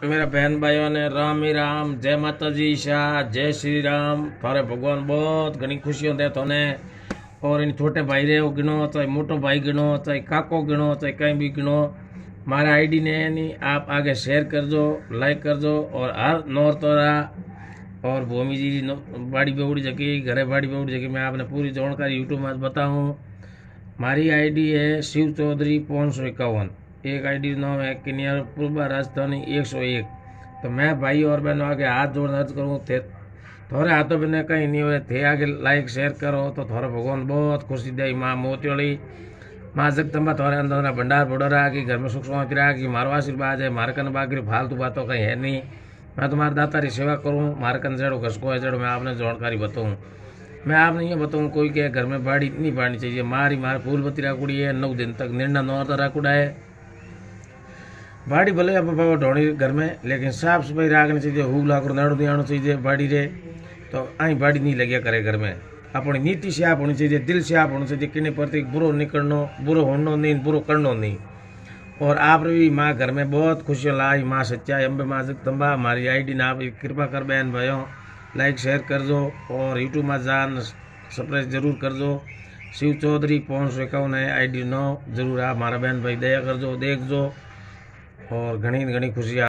मेरा बहन भाइयों ने राम ही राम, जय माता जी शाह, जय श्री राम। थारे भगवान बहुत घनी खुशियों दे थोने। और इन छोटे भाई रे गिनो, चाहे मोटो भाई गिनो, चाहे काको गिनो, चाहे कहीं भी गिनो, मारा आईडी ने नहीं आप आगे शेयर कर दो, लाइक कर दो। और हर नौर तोरा और भूमि जी बाड़ी बेवड़ी जगह घरे बाड़ी बेवड़ी जगह मैं आपने पूरी जानकारी यूट्यूब में बताऊँ। मारी आईडी है शिव चौधरी 551। एक आईडी नाम है किनियर पूर्वा राजधानी 101। तो मैं भाई और बहनों आगे हाथ जोड़ अर्ज करूँ थे, थोड़े हाथों में कहीं नहीं हुए थे, आगे लाइक शेयर करो तो थोड़ा भगवान बहुत खुशी दे। माँ मोतियोली, माँ जगदम्बा थोड़े अंदर भंडार बुढ़ा की घर में सुख शांति रहा कि मारो आशीर्वाद है। मारे कन बाकी फालतू बातों कहीं है नहीं। मैं तुम्हारे दाता की सेवा करूँ, मारे कन जड़ो घसको है जड़ो मैं आपने जानकारी बताऊँ। मैं आपने ये बताऊँ कोई के घर में बाड़ी नहीं बाढ़नी चाहिए। मारी मारे फूलबत्ती राकुड़ी है 9 दिन तक, निर्णय नौरता राकुड़ा है। बाड़ी भले अब बाबा ढोणी घर में, लेकिन साफ सफाई रखनी चाहिए। हूब लाकर नाड़ू नहीं आना चाहिए बाड़ी रे, तो आई बाड़ी नहीं लगे करे घर में। अपनी नीति से आप होनी चाहिए, दिल से आप होना चाहिए। किन्हीं प्रति बुरो निकलनो, बुरो होना नहीं, बुरो करना नहीं। और आप भी माँ घर में बहुत खुशियाँ लाई। माँ सच्चाई अम्बे माँ जगदम्बा हमारी आईडी ना आप कृपा कर बहन भाइयों लाइक शेयर कर दो और यूट्यूब में जान सब्सक्राइब जरूर कर दो। शिव चौधरी 551 है आईडी 9। जरूर आप हमारा बहन भाई दया कर दो, देख दो और घनी घनी खुशियाँ।